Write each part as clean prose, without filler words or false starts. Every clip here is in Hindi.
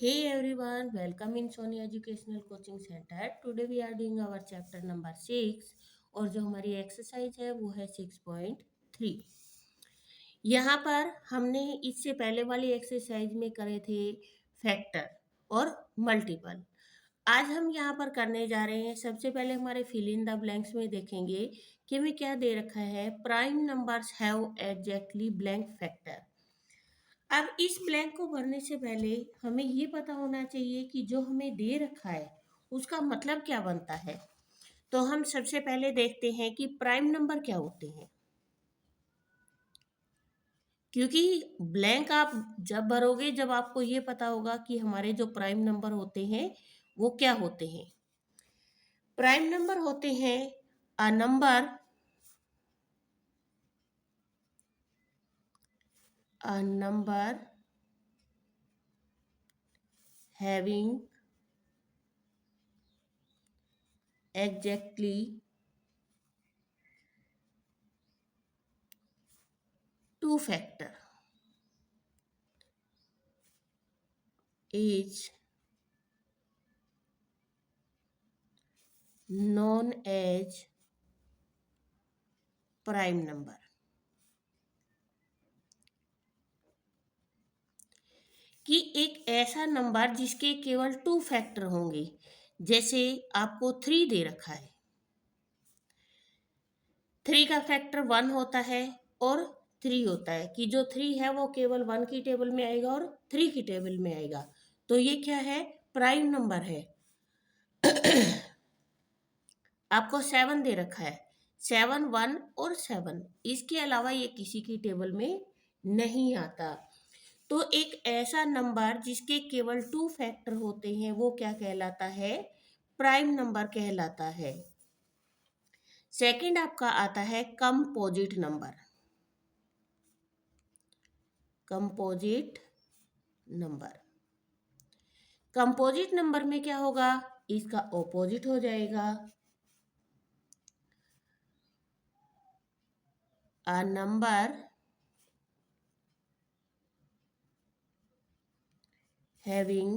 Hey everyone, welcome in Sony Educational Coaching Center. Today we are doing our chapter number 6 और जो हमारी एक्सरसाइज है वो है 6.3। यहाँ पर हमने इससे पहले वाली एक्सरसाइज में करे थे फैक्टर और मल्टीपल। आज हम यहाँ पर करने जा रहे हैं, सबसे पहले हमारे फिल इन द ब्लैंक्स में देखेंगे कि हमें क्या दे रखा है। Prime numbers have exactly blank factor. अब इस ब्लैंक को भरने से पहले हमें ये पता होना चाहिए कि जो हमें दे रखा है उसका मतलब क्या बनता है। तो हम सबसे पहले देखते हैं कि प्राइम नंबर क्या होते हैं, क्योंकि ब्लैंक आप जब भरोगे जब आपको ये पता होगा कि हमारे जो प्राइम नंबर होते हैं वो क्या होते हैं। प्राइम नंबर होते हैं a number having exactly two factor is known as prime number. कि एक ऐसा नंबर जिसके केवल टू फैक्टर होंगे, जैसे आपको 3 दे रखा है, 3 का फैक्टर 1 होता है और 3 होता है, कि जो 3 है वो केवल 1 की टेबल में आएगा और 3 की टेबल में आएगा, तो ये क्या है, प्राइम नंबर है। आपको 7 दे रखा है, 7 1 और 7, इसके अलावा ये किसी की टेबल में नहीं आता। तो एक ऐसा नंबर जिसके केवल टू फैक्टर होते हैं वो क्या कहलाता है, प्राइम नंबर कहलाता है। सेकंड आपका आता है composite number. Composite number, composite number में क्या होगा, इसका ऑपोजिट हो जाएगा। A number having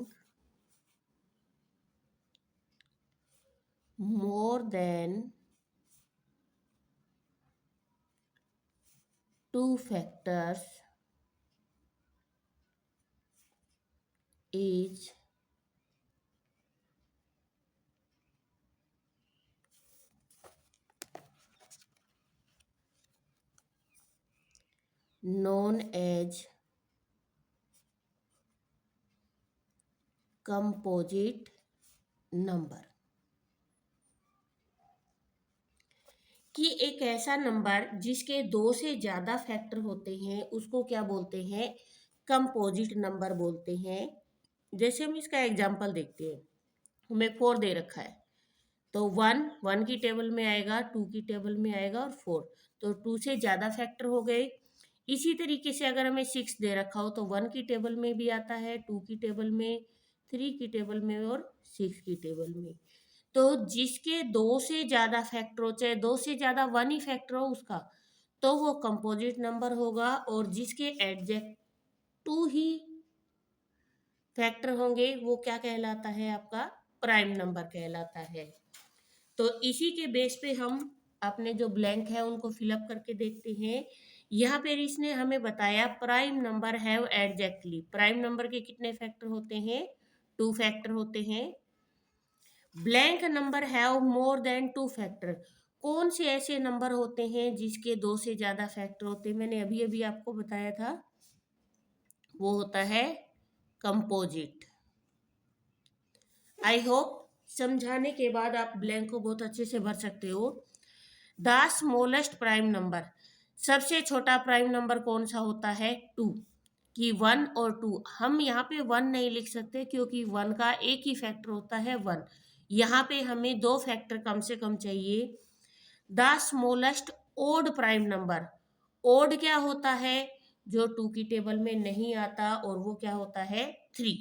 more than two factors is known as composite number. कि एक ऐसा नंबर जिसके 2 से ज़्यादा फैक्टर होते हैं उसको क्या बोलते हैं, कंपोजिट नंबर बोलते हैं। जैसे हम इसका एग्जांपल देखते हैं, हमें 4 दे रखा है, तो 1 की टेबल में आएगा, 2 की टेबल में आएगा और 4, तो 2 से ज़्यादा फैक्टर हो गए। इसी तरीके से अगर हमें 6 दे रखा हो तो 1 की टेबल में भी आता है, 2 की टेबल में, 3 की टेबल में और 6 की टेबल में। तो जिसके 2 से ज़्यादा फैक्टर हो, चाहे 2 से ज़्यादा 1 ही फैक्टर हो उसका, तो वो कंपोजिट नंबर होगा। और जिसके एग्जैक्ट 2 ही फैक्टर होंगे वो क्या कहलाता है, आपका प्राइम नंबर कहलाता है। तो इसी के बेस पे हम अपने जो ब्लैंक है उनको फिलअप करके देखते हैं। यहाँ पे इसने हमें बताया prime number have exactly, prime number के कितने फैक्टर होते हैं, 2 फैक्टर होते हैं। Blank number have more than 2 factor, कौन से ऐसे नंबर होते हैं जिसके 2 से ज़्यादा फैक्टर होते हैं, मैंने अभी अभी आपको बताया था, वो होता है कंपोजिट। आई होप समझाने के बाद आप ब्लैंक को बहुत अच्छे से भर सकते हो। द स्मॉलेस्ट प्राइम नंबर, सबसे छोटा प्राइम नंबर कौन सा होता है, 2। कि 1 और 2, हम यहाँ पे 1 नहीं लिख सकते क्योंकि 1 का एक ही फैक्टर होता है 1, यहाँ पे हमें 2 फैक्टर कम से कम चाहिए। The smallest odd prime number, odd क्या होता है, जो 2 की टेबल में नहीं आता, और वो क्या होता है, 3।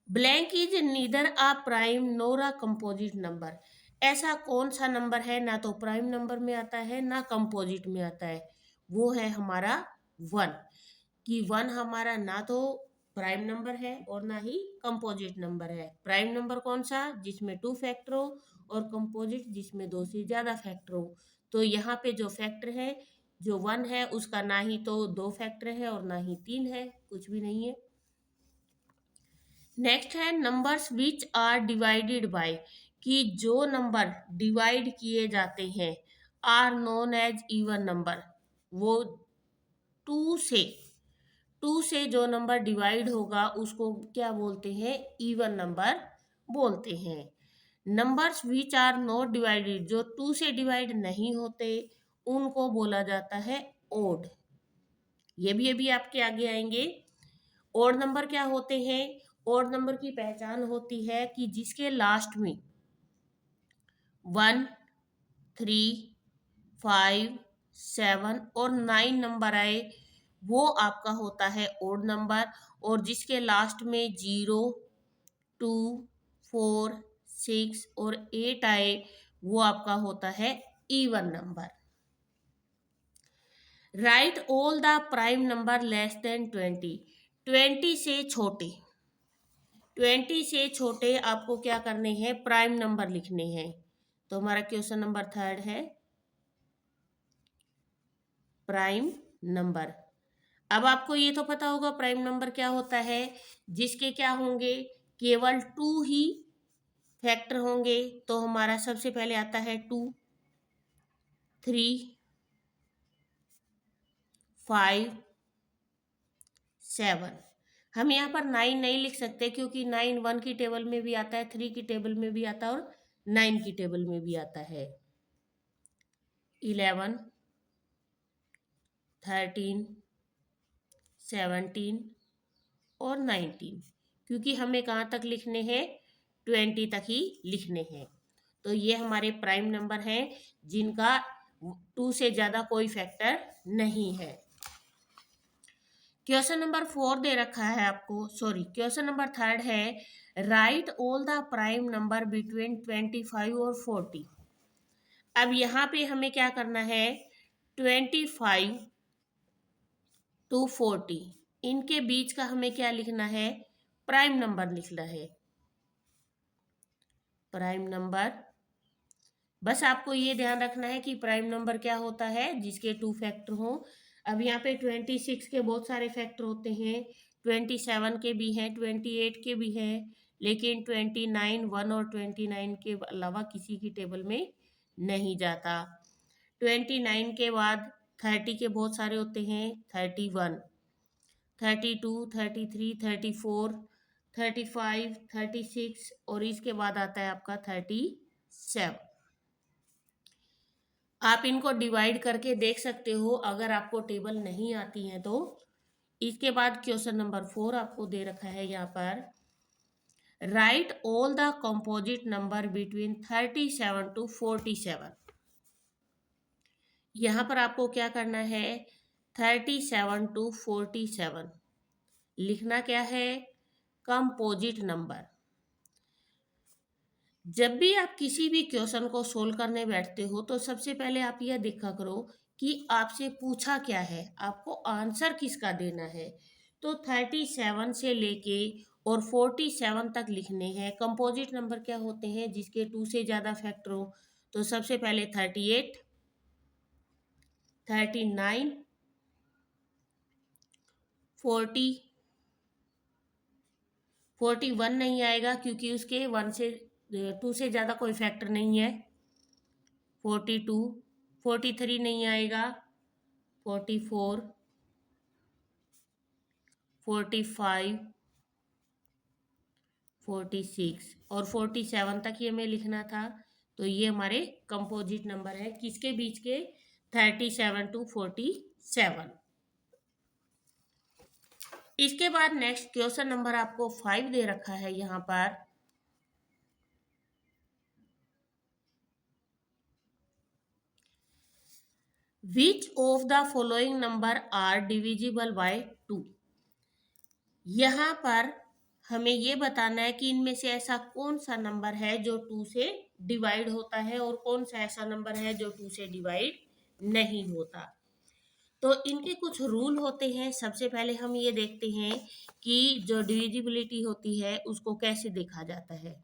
Blank is neither a prime NOR a composite number, ऐसा कौन सा नंबर है ना तो प्राइम नंबर में आता है ना कंपोजिट में आता है, वो है हमारा 1। कि 1 हमारा ना तो प्राइम नंबर है और ना ही कंपोजिट नंबर है। प्राइम नंबर कौन सा? जिसमें 2 फैक्टर हो, और कंपोजिट जिसमें 2 से ज़्यादा फैक्टर हो। तो यहाँ पे जो फैक्टर है, जो 1 है, उसका ना ही तो 2 फैक्टर है और ना ही 3 है, कुछ भी नहीं है। नेक्स्ट है numbers which are divided by, कि जो नंबर डिवाइड किए जाते हैं are known as even number. वो 2 से 2 से जो नंबर डिवाइड होगा उसको क्या बोलते हैं? इवन नंबर बोलते हैं। Numbers which are not divided, जो 2 से डिवाइड नहीं होते, उनको बोला जाता है ओड। ये भी अभी आपके आगे आएंगे। ओड नंबर क्या होते हैं? ओड नंबर की पहचान होती है कि जिसके लास्ट में 1, 3, 5, 7 और 9 नंबर आए, वो आपका होता है ओड नंबर। और जिसके लास्ट में 0, 2, 4, 6 और 8 आए, वो आपका होता है even number. Right all the prime number less than 20, 20 से छोटे, 20 से छोटे आपको क्या करने हैं? प्राइम नंबर लिखने हैं। तो हमारा क्वेश्चन नंबर 3 है प्राइम नंबर। अब आपको ये तो पता होगा प्राइम नंबर क्या होता है, जिसके क्या होंगे? केवल 2 ही फैक्टर होंगे। तो हमारा सबसे पहले आता है 2, 3, 5, 7। हम यहाँ पर 9 नहीं लिख सकते क्योंकि 9 1 की टेबल में भी आता है, 3 की टेबल में भी आता है और 9 की टेबल में भी आता है। 11, 13, 17 और 19, क्योंकि हमें कहाँ तक लिखने हैं? 20 तक ही लिखने हैं। तो ये हमारे प्राइम नंबर हैं जिनका 2 से ज़्यादा कोई फैक्टर नहीं है। क्वेश्चन नंबर 4 दे रखा है आपको, सॉरी क्वेश्चन नंबर 3 है right all the prime number between 25 और 40। अब यहाँ पे हमें क्या करना है? 25 टू 40, इनके बीच का हमें क्या लिखना है? प्राइम नंबर लिखना है। प्राइम नंबर, बस आपको ये ध्यान रखना है कि प्राइम नंबर क्या होता है? जिसके 2 फैक्टर हों। अब यहाँ पे 26 के बहुत सारे फैक्टर होते हैं, 27 के भी हैं, 28 के भी हैं, लेकिन 29, 1 और 29 के अलावा किसी की टेबल में नहीं जाता। 29 के बाद 30 के बहुत सारे होते हैं, 31, 32, 33, 34, 35, 36 और इसके बाद आता है आपका 37। आप इनको डिवाइड करके देख सकते हो अगर आपको टेबल नहीं आती है तो। इसके बाद क्वेश्चन नंबर 4 आपको दे रखा है यहाँ पर right all the composite number between 37 to 47। यहाँ पर आपको क्या करना है? 37 टू 47 लिखना क्या है? Composite number. जब भी आप किसी भी क्वेश्चन को सोल्व करने बैठते हो तो सबसे पहले आप यह देखा करो कि आपसे पूछा क्या है, आपको आंसर किसका देना है। तो 37 से लेके और 47 तक लिखने हैं। कंपोजिट नंबर क्या होते हैं? जिसके 2 से ज़्यादा फैक्टर हो। तो सबसे पहले 38, 39, 40, 41 नहीं आएगा क्योंकि उसके 2 से ज़्यादा कोई फैक्टर नहीं है। 42, 43 नहीं आएगा, 44, 45, 46 और 47 तक ये हमें लिखना था। तो ये हमारे कंपोजिट नंबर है किसके बीच के? 37 टू 47। इसके बाद नेक्स्ट क्वेश्चन नंबर आपको 5 दे रखा है यहाँ पर which of the following number are divisible by 2। यहाँ पर हमें ये बताना है कि इनमें से ऐसा कौन सा नंबर है जो 2 से डिवाइड होता है और कौन सा ऐसा नंबर है जो 2 से डिवाइड नहीं होता। तो इनके कुछ रूल होते हैं। सबसे पहले हम ये देखते हैं कि जो डिविजिबिलिटी होती है उसको कैसे देखा जाता है।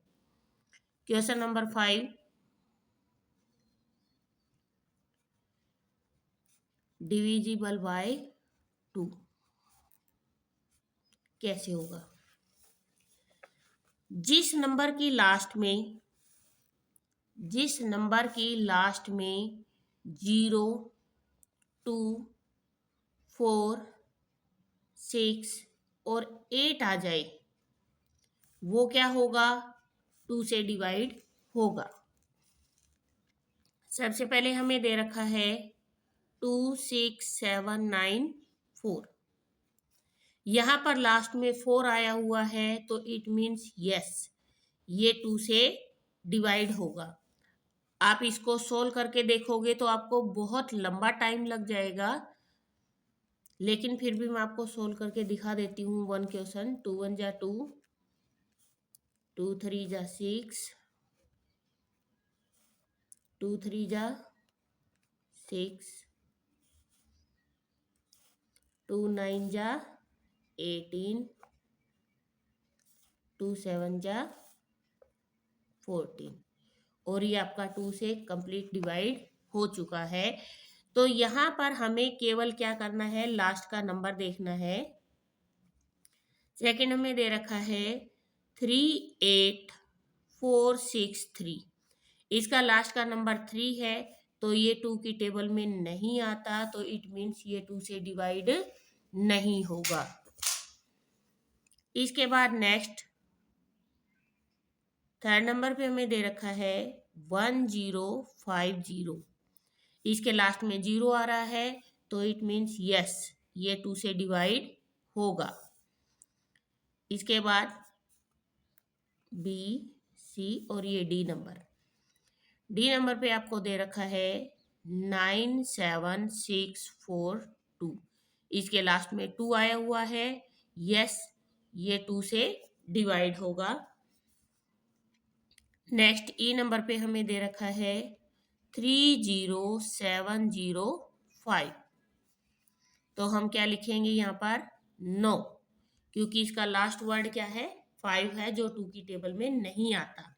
क्वेश्चन नंबर 5, डिविजिबल बाय 2 कैसे होगा? जिस नंबर की लास्ट में 0, 2, 4, 6 और 8 आ जाए वो क्या होगा? 2 से डिवाइड होगा। सबसे पहले हमें दे रखा है 2, 6, 7, 9, 4। यहाँ पर लास्ट में 4 आया हुआ है तो इट मीन्स यस ये 2 से डिवाइड होगा। आप इसको सोल्व करके देखोगे तो आपको बहुत लंबा टाइम लग जाएगा, लेकिन फिर भी मैं आपको सोल्व करके दिखा देती हूँ। 1 क्वेश्चन, 2 1 जा 2, 2 3 जा 6, 2 3 जा 6, 2 9 जा 18, 2 7 जा 14 और ये आपका 2 से कंप्लीट डिवाइड हो चुका है। तो यहाँ पर हमें केवल क्या करना है? लास्ट का नंबर देखना है। सेकंड हमें दे रखा है 3 8 4 6 3। इसका लास्ट का नंबर 3 है तो ये 2 की टेबल में नहीं आता, तो इट मीन्स ये 2 से डिवाइड नहीं होगा। इसके बाद नेक्स्ट थर्ड नंबर पे हमें दे रखा है 1050। इसके लास्ट में 0 आ रहा है तो इट मीन्स यस ये 2 से डिवाइड होगा। इसके बाद बी, सी और ये डी नंबर पे आपको दे रखा है 97642। इसके लास्ट में 2 आया हुआ है, यस ये 2 से डिवाइड होगा। नेक्स्ट ई नंबर पे हमें दे रखा है 30705। तो हम क्या लिखेंगे यहाँ पर? नो, क्योंकि इसका लास्ट वर्ड क्या है? 5 है जो 2 की टेबल में नहीं आता।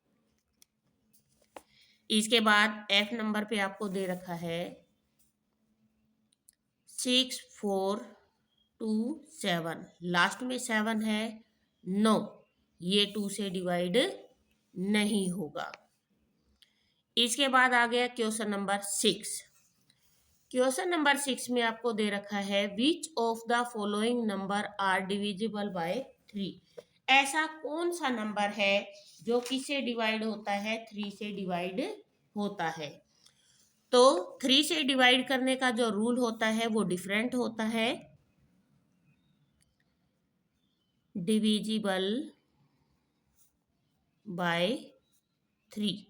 इसके बाद एफ नंबर पे आपको दे रखा है 6427। लास्ट में 7 है, नो ये 2 से डिवाइड नहीं होगा। इसके बाद आ गया क्वेश्चन नंबर 6। क्वेश्चन नंबर 6 में आपको दे रखा है which of the following number are divisible by 3। ऐसा कौन सा नंबर है जो किससे डिवाइड होता है? 3 से डिवाइड होता है। तो 3 से डिवाइड करने का जो रूल होता है वो डिफरेंट होता है। Divisible by 3।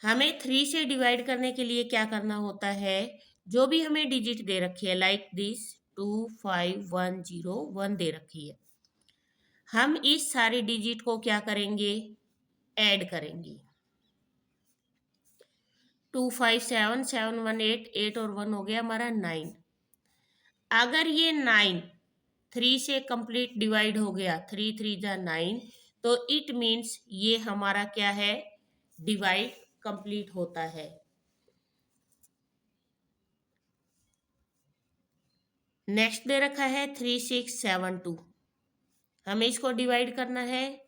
हमें 3 से डिवाइड करने के लिए क्या करना होता है? जो भी हमें डिजिट दे रखी है लाइक दिस 2 5 1 0 1 दे रखी है, हम इस सारे डिजिट को क्या करेंगे? ऐड करेंगे। 2 5 7 7 1 8 8 और 1 हो गया हमारा 9। अगर ये 9 3 से कंप्लीट डिवाइड हो गया, 3 3 जा 9, तो इट मीन्स ये हमारा क्या है? डिवाइड कंप्लीट होता है। नेक्स्ट दे रखा है 3 6 7 2। हमें इसको डिवाइड करना है।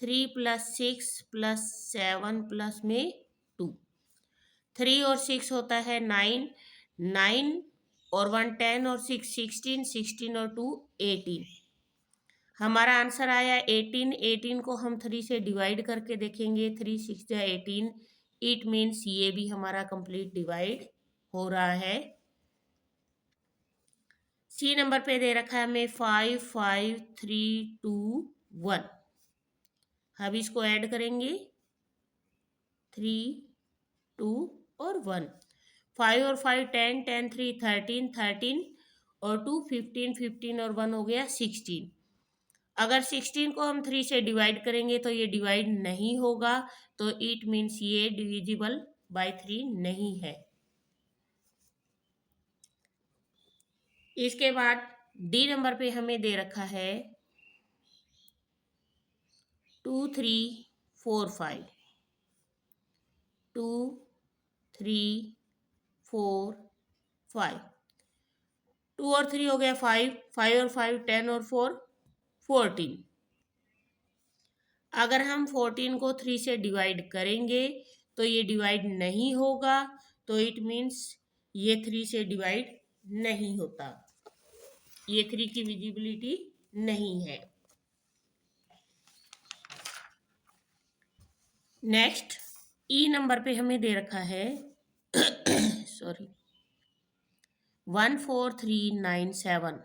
3 + 6 + 7 प्लस में 2। 3 और 6 होता है 9, 9 और 1 10 और 6 16, 16 और 2 18। हमारा आंसर आया 18। 18 को हम 3 से डिवाइड करके देखेंगे। 3 6 जा 18, इट मीन्स ये भी हमारा कंप्लीट डिवाइड हो रहा है। सी नंबर पे दे रखा है हमें 5 5 3 2 1। हम इसको ऐड करेंगे 3 2 और 1। 5 और 5 10 10 3 13 13 और 2 15 15 और 1 हो गया 16। अगर 16 को हम 3 से डिवाइड करेंगे तो ये डिवाइड नहीं होगा, तो इट मीन्स ये डिविजिबल बाय 3 नहीं है। इसके बाद डी नंबर पे हमें दे रखा है 2 3 4 5, 2 3 4 5, 2 और 3 हो गया 5, 5 और 5 10 और 4 14। अगर हम 14 को 3 से डिवाइड करेंगे तो ये डिवाइड नहीं होगा, तो इट मीन्स ये 3 से डिवाइड नहीं होता, ये 3 की विजिबिलिटी नहीं है। नेक्स्ट ई नंबर पे हमें दे रखा है सॉरी 14397।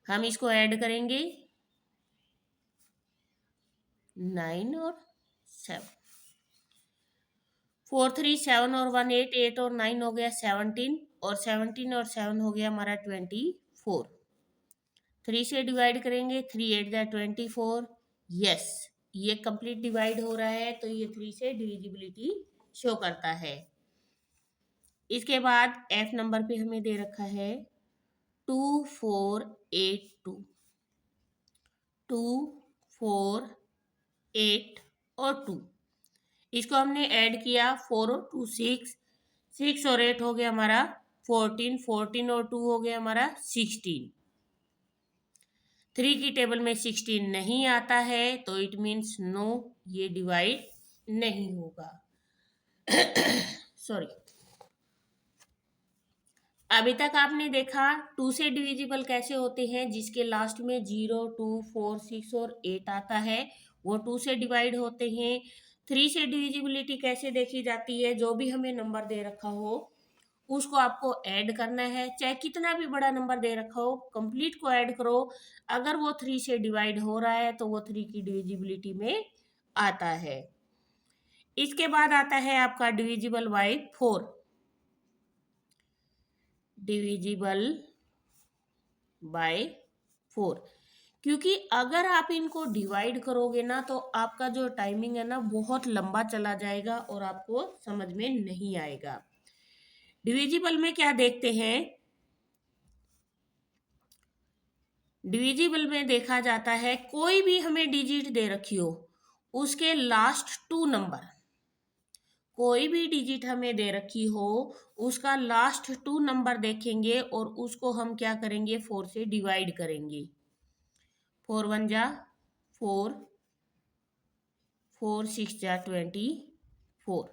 हम इसको ऐड करेंगे 9 और 7, 4 3 7 और 1 8, 8 और 9 हो गया 17, और 17 और 7 हो गया हमारा 24। 3 से डिवाइड करेंगे, 3 8 दा 24। यस, ये कंप्लीट डिवाइड हो रहा है, तो ये 3 से डिविजिबिलिटी शो करता है। इसके बाद एफ नंबर पे हमें दे रखा है 2482, 2 4 8 और 2, इसको हमने ऐड किया 4 और 2 6, 6 और 8 हो गया हमारा 14, 14 और 2 हो गया हमारा 16। 3 की टेबल में 16 नहीं आता है, तो इट मीन्स नो, ये डिवाइड नहीं होगा। सॉरी, अभी तक आपने देखा 2 से डिविजिबल कैसे होते हैं, जिसके लास्ट में 0 2 4 6 और 8 आता है, वो 2 से डिवाइड होते हैं। 3 से डिविजिबिलिटी कैसे देखी जाती है, जो भी हमें नंबर दे रखा हो उसको आपको ऐड करना है, चाहे कितना भी बड़ा नंबर दे रखा हो, कंप्लीट को ऐड करो। अगर वो 3 से डिवाइड हो रहा है तो वो 3 की डिविजिबिलिटी में आता है। इसके बाद आता है आपका डिविजिबल बाय 4, डिविजिबल बाय 4, क्योंकि अगर आप इनको डिवाइड करोगे ना तो आपका जो टाइमिंग है ना बहुत लंबा चला जाएगा और आपको समझ में नहीं आएगा। डिविजिबल में क्या देखते हैं, डिविजिबल में देखा जाता है कोई भी हमें डिजिट दे रखी हो, उसके लास्ट 2 नंबर, कोई भी डिजिट हमें दे रखी हो उसका लास्ट 2 नंबर देखेंगे और उसको हम क्या करेंगे 4 से डिवाइड करेंगे। 4 1 जा 4, 4 6 जा 24,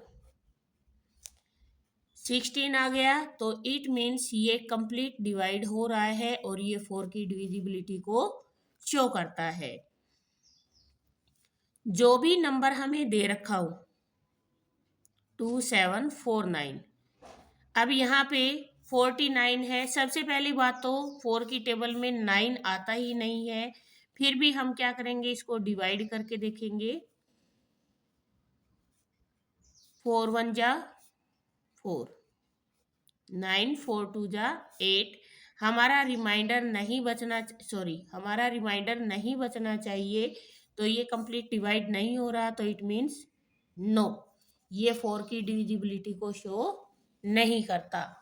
16 आ गया, तो इट मीन्स ये कंप्लीट डिवाइड हो रहा है और ये 4 की डिविजिबिलिटी को शो करता है। जो भी नंबर हमें दे रखा हो 2749, अब यहाँ पे 49 है। सबसे पहली बात तो 4 की टेबल में 9 आता ही नहीं है, फिर भी हम क्या करेंगे, इसको डिवाइड करके देखेंगे। 4 1 जा 4, 9 4 2 जा 8। हमारा रिमाइंडर नहीं बचना चाहिए, तो ये कंप्लीट डिवाइड नहीं हो रहा, तो इट मीन्स नो, ये 4 की डिविजिबिलिटी को शो नहीं करता।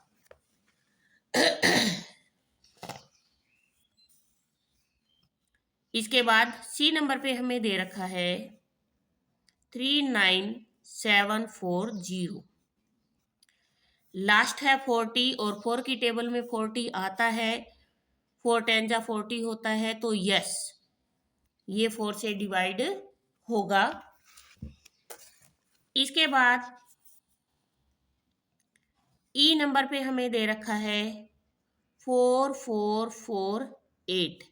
इसके बाद सी नंबर पे हमें दे रखा है 39740, लास्ट है 40 और 4 की टेबल में 40 आता है, 4 10 जा 40 होता है, तो यस ये 4 से डिवाइड होगा। इसके बाद ई नंबर पे हमें दे रखा है 4448,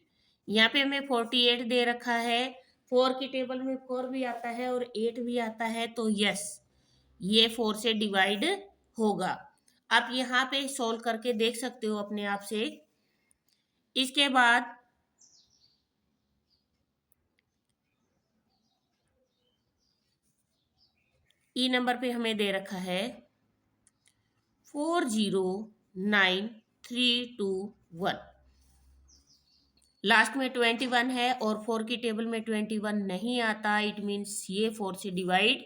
यहाँ पे हमें 48 दे रखा है, 4 की टेबल में 4 भी आता है और 8 भी आता है, तो यस ये 4 से डिवाइड होगा। आप यहाँ पे सोल्व करके देख सकते हो अपने आप से। इसके बाद ई नंबर पे हमें दे रखा है 409321, लास्ट में 21 है और 4 की टेबल में 21 नहीं आता, इट मीन्स ये 4 से डिवाइड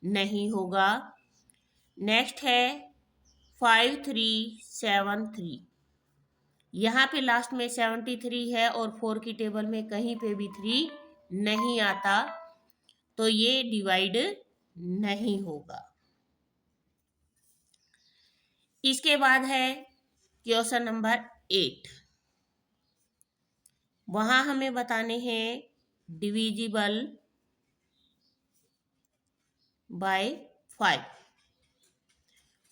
नहीं होगा। नेक्स्ट है 5373, यहाँ पे लास्ट में 73 है और 4 की टेबल में कहीं पे भी 3 नहीं आता, तो ये डिवाइड नहीं होगा। इसके बाद है क्वेश्चन नंबर 8। वहां हमें बताने हैं डिविजिबल बाय 5।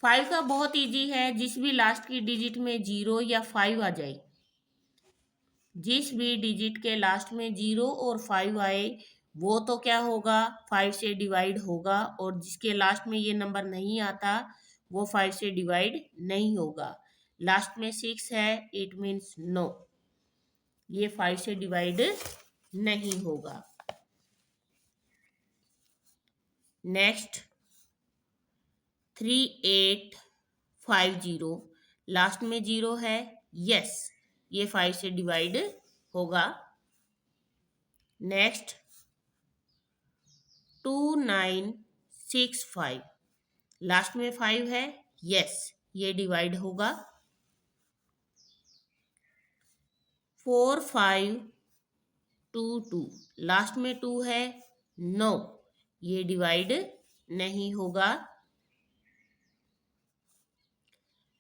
5 का बहुत इजी है, जिस भी लास्ट की डिजिट में 0 या 5 आ जाए, जिस भी डिजिट के लास्ट में 0 और 5 आए वो तो क्या होगा, 5 से डिवाइड होगा, और जिसके लास्ट में ये नंबर नहीं आता वो 5 से डिवाइड नहीं होगा। लास्ट में 6 है, इट मीन्स नो, ये 5 से डिवाइड नहीं होगा। नेक्स्ट 3850, लास्ट में 0 है, यस, ये 5 से डिवाइड होगा। नेक्स्ट 2965, लास्ट में 5 है, यस, ये डिवाइड होगा। 4522, लास्ट में 2 है, नो, ये डिवाइड नहीं होगा।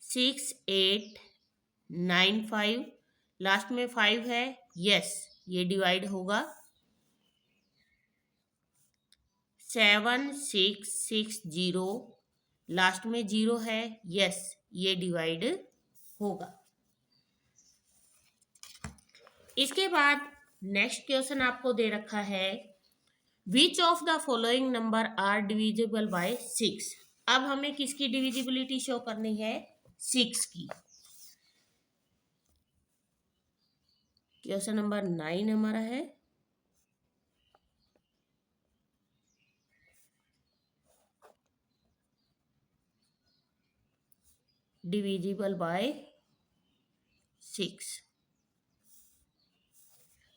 6895, लास्ट में 5 है, यस, ये डिवाइड होगा। 7660, लास्ट में 0 है, यस, ये डिवाइड होगा। इसके बाद नेक्स्ट क्वेश्चन आपको दे रखा है, which of the following number are divisible by 6। अब हमें किसकी डिविजिबिलिटी शो करनी है, 6 की। क्वेश्चन नंबर 9 हमारा है, डिविजिबल बाय 6।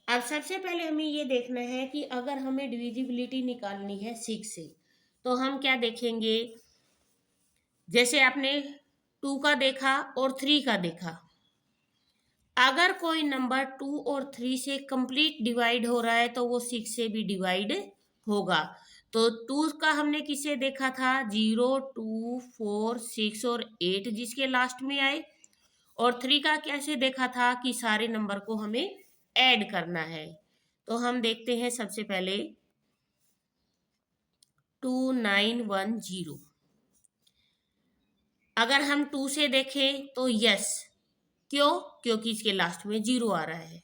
अब सबसे पहले हमें ये देखना है कि अगर हमें डिविजिबिलिटी निकालनी है 6 से, तो हम क्या देखेंगे। जैसे आपने 2 का देखा और 3 का देखा, अगर कोई नंबर 2 और 3 से कंप्लीट डिवाइड हो रहा है तो वो 6 से भी डिवाइड होगा। तो 2 का हमने किसे देखा था, 0, 2, 4, 6 और 8 जिसके लास्ट में आए, और 3 का कैसे देखा था कि सारे नंबर को हमें ऐड करना है। तो हम देखते हैं सबसे पहले 2910, अगर हम 2 से देखें तो यस, क्यों, क्योंकि इसके लास्ट में 0 आ रहा है।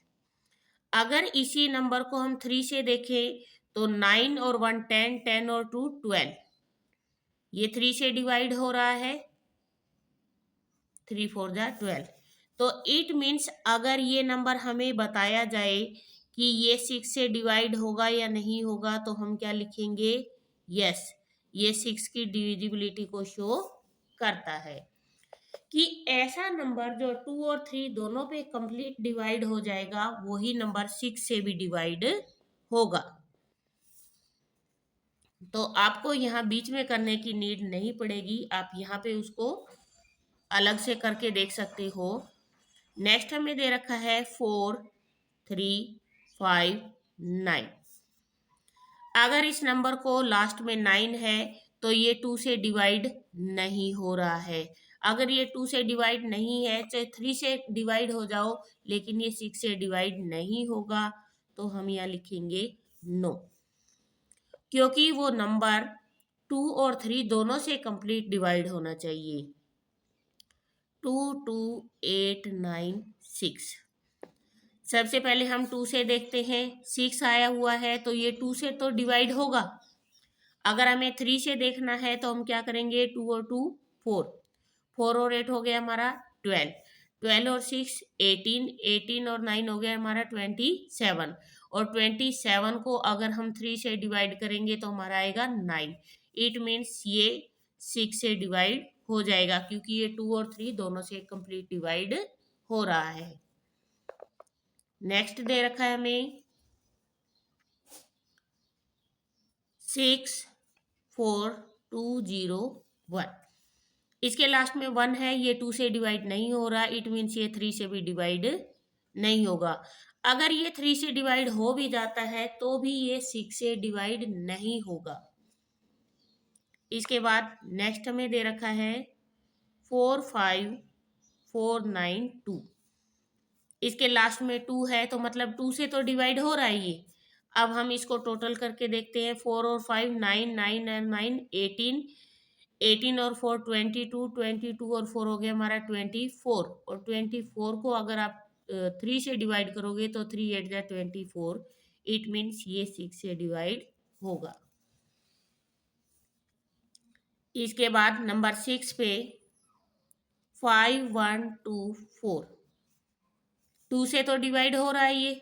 अगर इसी नंबर को हम 3 से देखें तो 9 और 1 10, 10 और 2 12, ये 3 से डिवाइड हो रहा है, 3 4 जा 12। तो इट मीन्स अगर ये नंबर हमें बताया जाए कि ये 6 से डिवाइड होगा या नहीं होगा, तो हम क्या लिखेंगे, यस, ये 6 की डिविजिबिलिटी को शो करता है कि ऐसा नंबर जो 2 और 3 दोनों पे कंप्लीट डिवाइड हो जाएगा वही नंबर 6 से भी डिवाइड होगा। तो आपको यहाँ बीच में करने की नीड नहीं पड़ेगी, आप यहाँ पे उसको अलग से करके देख सकते हो। नेक्स्ट हमें दे रखा है 4 3 5 9, अगर इस नंबर को लास्ट में 9 है तो ये 2 से डिवाइड नहीं हो रहा है। अगर ये 2 से डिवाइड नहीं है, चाहे 3 से डिवाइड हो जाओ, लेकिन ये 6 से डिवाइड नहीं होगा, तो हम यहाँ लिखेंगे नो, क्योंकि वो नंबर 2 और 3 दोनों से कंप्लीट डिवाइड होना चाहिए। 2 2 8 9 6, सबसे पहले हम 2 से देखते हैं, 6 आया हुआ है तो ये 2 से तो डिवाइड होगा। अगर हमें 3 से देखना है तो हम क्या करेंगे, 2 और 2 4, 4 और 8 हो गया हमारा 12, 12 और 6 18, 18 और 9 हो गया हमारा 27, और 27 को अगर हम 3 से डिवाइड करेंगे तो हमारा आएगा 9। इट मीन्स ये 6 से डिवाइड हो जाएगा, क्योंकि ये 2 और 3 दोनों से कंप्लीट डिवाइड हो रहा है। नेक्स्ट दे रखा है हमें 6 4 2 0 1, इसके लास्ट में 1 है, ये 2 से डिवाइड नहीं हो रहा, इट मीन्स ये 3 से भी डिवाइड नहीं होगा। अगर ये 3 से डिवाइड हो भी जाता है तो भी ये 6 से डिवाइड नहीं होगा। इसके बाद नेक्स्ट हमें दे रखा है 4 5 4 9 2। इसके लास्ट में 2 है तो मतलब 2 से तो डिवाइड हो रहा है ये। अब हम इसको टोटल करके देखते हैं, 4 और 5 9 9 और 9 18, 18 और 4 22, 22 और 4 हो गया हमारा 24, और 24 को अगर आप 3 से डिवाइड करोगे तो 3 8 जा 24, इट मीन्स ये 6 से डिवाइड होगा। इसके बाद नंबर 6 पे 5 1 2 4, 2 से तो डिवाइड हो रहा है ये,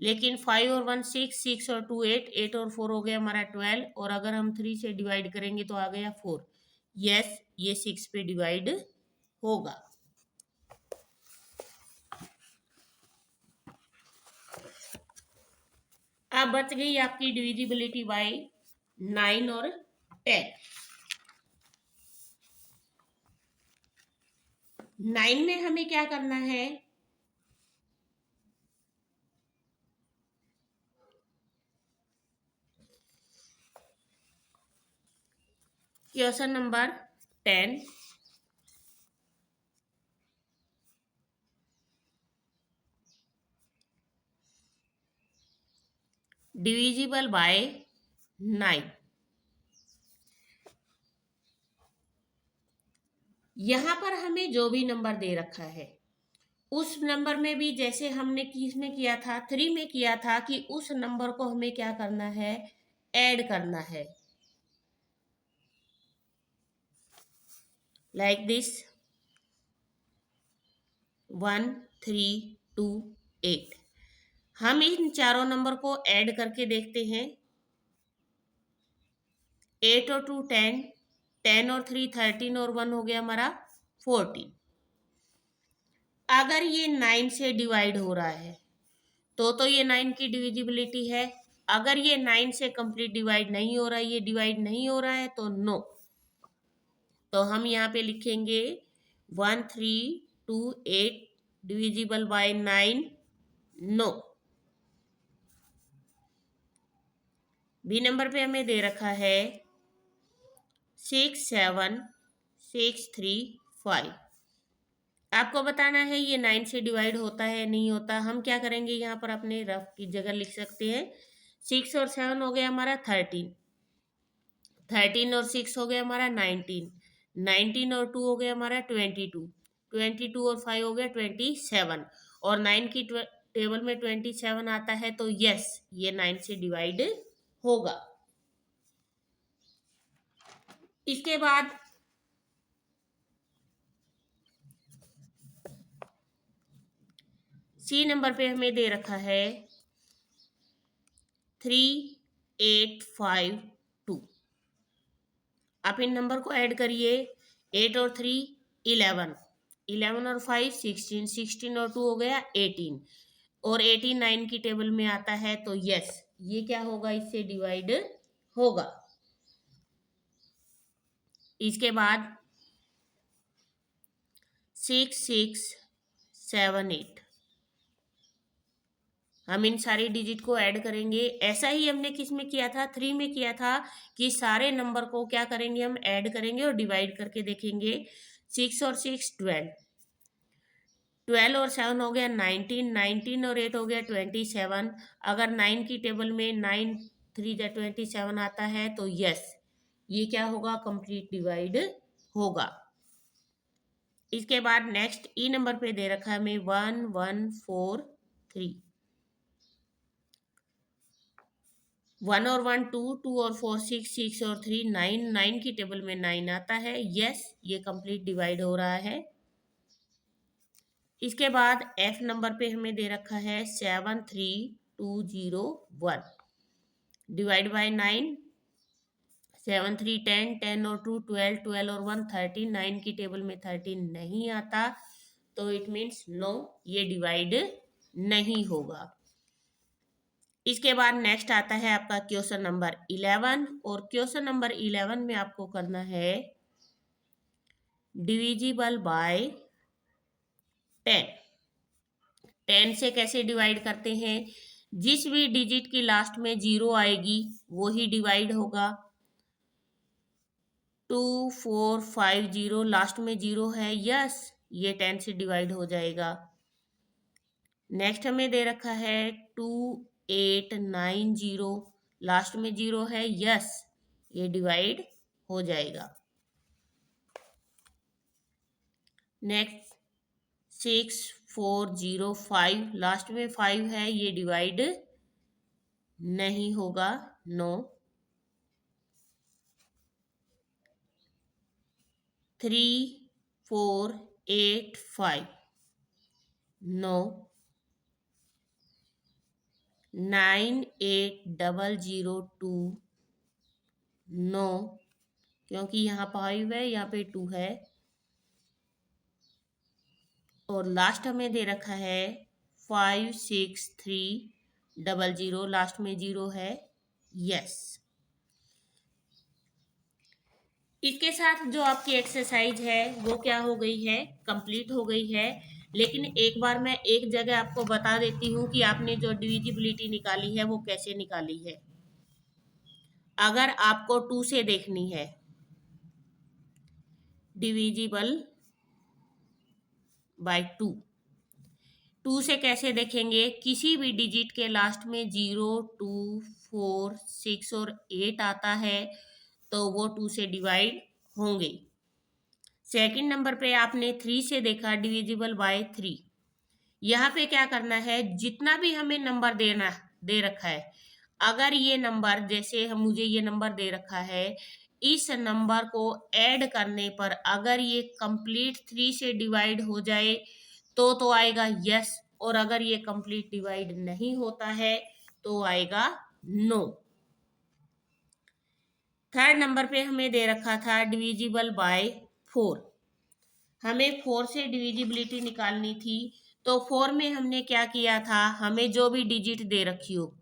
लेकिन 5 और 1 6, 6 और 2 8, 8 और 4 हो गया हमारा 12, और अगर हम 3 से डिवाइड करेंगे तो आ गया 4। यस, ये 6 पे डिवाइड होगा। अब बच गई आपकी डिविजिबिलिटी बाय 9 और 10। 9 में हमें क्या करना है, क्वेश्चन नंबर 10, डिविजिबल बाय 9। यहां पर हमें जो भी नंबर दे रखा है उस नंबर में भी जैसे हमने किस में किया था, 3 में किया था, कि उस नंबर को हमें क्या करना है, ऐड करना है। Like this 1 3 2 8। हम इन चारों नंबर को ऐड करके देखते हैं। 8 और 2 10, 10 और 3 13, और 1 हो गया हमारा 14। अगर ये 9 से डिवाइड हो रहा है तो ये 9 की डिविजिबिलिटी है। अगर ये 9 से कंप्लीट डिवाइड नहीं हो रहा है, ये डिवाइड नहीं हो रहा है, तो नो। तो हम यहाँ पे लिखेंगे 1 3 2 8 divisible by 9, no. B number पे हमें दे रखा है 6 7 6 3 5। आपको बताना है ये 9 से डिवाइड होता है नहीं होता। हम क्या करेंगे, यहाँ पर अपने रफ की जगह लिख सकते हैं। 6 और 7 हो गया हमारा 13, 13 और 6 हो गया हमारा 19, 19 और 2 हो गया हमारा 22, 22 और 5 हो गया 27, और 9 की टेबल में 27 आता है, तो यस ये 9 से डिवाइड होगा। इसके बाद सी नंबर पे हमें दे रखा है 3 8 5 2। आप इन नंबर को ऐड करिए। 8 और 3 11, 11 और 5 16, 16 और 2 हो गया 18, और 18 9 की टेबल में आता है, तो यस ये क्या होगा, इससे डिवाइड होगा। इसके बाद 6 6 7 8, हम इन सारी डिजिट को ऐड करेंगे। ऐसा ही हमने किस में किया था, 3 में किया था, कि सारे नंबर को क्या करेंगे, हम ऐड करेंगे और डिवाइड करके देखेंगे। 6 और 6 12, 12 और 7 हो गया 19, 19 और 8 हो गया 27। अगर 9 की टेबल में 9 3 जा 27 आता है, तो यस ये क्या होगा, कंप्लीट डिवाइड होगा। इसके बाद नेक्स्ट ई नंबर पे दे रखा है हमें 1 1 4 3। 1 और 1 2, 2 और 4 6, 6 और 3 9, 9 की टेबल में 9 आता है, यस ये कंप्लीट डिवाइड हो रहा है। इसके बाद एफ नंबर पे हमें दे रखा है 7 3 2 0 1, डिवाइड बाय 9, 7 3 10, 10 और 2 12, 12 और 1 13, 9 की टेबल में 13 नहीं आता, तो इट मीन्स नो ये डिवाइड नहीं होगा। इसके बाद नेक्स्ट आता है आपका क्वेश्चन नंबर 11, और क्वेश्चन नंबर 11 में आपको करना है डिविजिबल बाय 10। 10 से कैसे डिवाइड करते हैं? जिस भी डिजिट की लास्ट में जीरो आएगी वो ही डिवाइड होगा। 2450 लास्ट में जीरो है, यस, ये 10 से डिवाइड हो जाएगा। नेक्स्ट हमें दे रखा है 2890 लास्ट में जीरो है, यस, ये डिवाइड हो जाएगा। नेक्स्ट 6405 लास्ट में 5 है, ये डिवाइड नहीं होगा, नो। 3485 नो। 98002 नो, क्योंकि यहाँ 5 है, यहाँ पे 2 है। और लास्ट हमें दे रखा है 56300 लास्ट में जीरो है, यस। इसके साथ जो आपकी एक्सरसाइज है वो क्या हो गई है, कंप्लीट हो गई है। लेकिन एक बार मैं एक जगह आपको बता देती हूँ कि आपने जो डिविजिबिलिटी निकाली है वो कैसे निकाली है। अगर आपको 2 से देखनी है, डिविजिबल बाय 2 से कैसे देखेंगे? किसी भी डिजिट के लास्ट में 0, 2, 4, 6 और 8 आता है तो वो 2 से डिवाइड होंगे। सेकंड नंबर पे आपने 3 से देखा, डिविजिबल बाय 3। यहाँ पे क्या करना है, जितना भी हमें नंबर दे रखा है, अगर ये नंबर, जैसे हम मुझे ये नंबर दे रखा है, इस नंबर को ऐड करने पर अगर ये कंप्लीट 3 से डिवाइड हो जाए तो आएगा यस, और अगर ये कंप्लीट डिवाइड नहीं होता है तो आएगा नो। थर्ड नंबर पे हमें दे रखा था डिविजिबल बाय 4। हमें 4 से डिविजिबिलिटी निकालनी थी, तो 4 में हमने क्या किया था, हमें जो भी डिजिट दे रखी हो,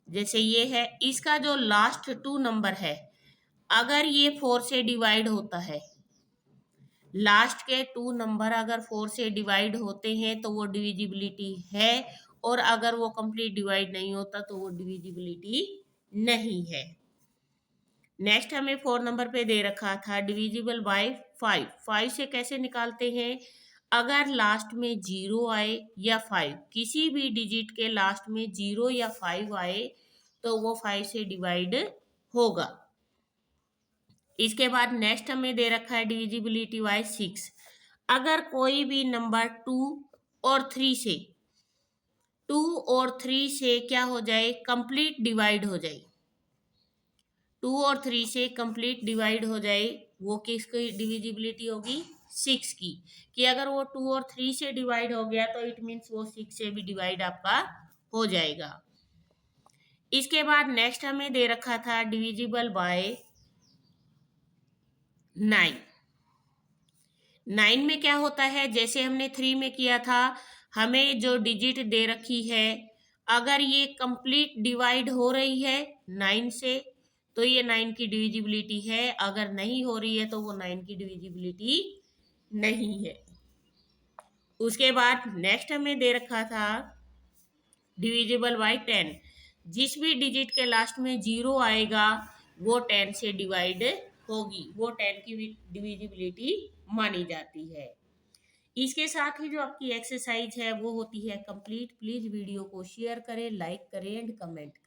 जैसे ये है, इसका जो लास्ट 2 नंबर है, अगर ये 4 से डिवाइड होता है, लास्ट के 2 नंबर अगर 4 से डिवाइड होते हैं तो वो डिविजिबिलिटी है, और अगर वो कंप्लीट डिवाइड नहीं होता तो वो डिविजिबिलिटी नहीं है। नेक्स्ट हमें 4 नंबर पे दे रखा था डिविजिबल बाय 5। 5 से कैसे निकालते हैं? अगर लास्ट में 0 आए या 5, किसी भी डिजिट के लास्ट में 0 या 5 आए तो वो 5 से डिवाइड होगा। इसके बाद नेक्स्ट हमें दे रखा है डिविजिबिलिटी बाय 6। अगर कोई भी नंबर 2 और 3 से क्या हो जाए, कंप्लीट डिवाइड हो जाए, 2 और 3 से कंप्लीट डिवाइड हो जाए, वो किसकी डिविजिबिलिटी होगी, 6 की। कि अगर वो 2 और 3 से डिवाइड हो गया तो इट मीन्स वो 6 से भी डिवाइड आपका हो जाएगा। इसके बाद नेक्स्ट हमें दे रखा था डिविजिबल बाय 9। 9 में क्या होता है, जैसे हमने 3 में किया था, हमें जो डिजिट दे रखी है, अगर ये कंप्लीट डिवाइड हो रही है 9 से तो ये 9 की डिविजिबिलिटी है, अगर नहीं हो रही है तो वो 9 की डिविजिबिलिटी नहीं है। उसके बाद नेक्स्ट हमें दे रखा था डिविजिबल बाय 10। जिस भी डिजिट के लास्ट में 0 आएगा वो 10 से डिवाइड होगी, वो 10 की डिविजिबिलिटी मानी जाती है। इसके साथ ही जो आपकी एक्सरसाइज है वो होती है कंप्लीट। प्लीज वीडियो को शेयर करें, लाइक करें एंड कमेंट करें।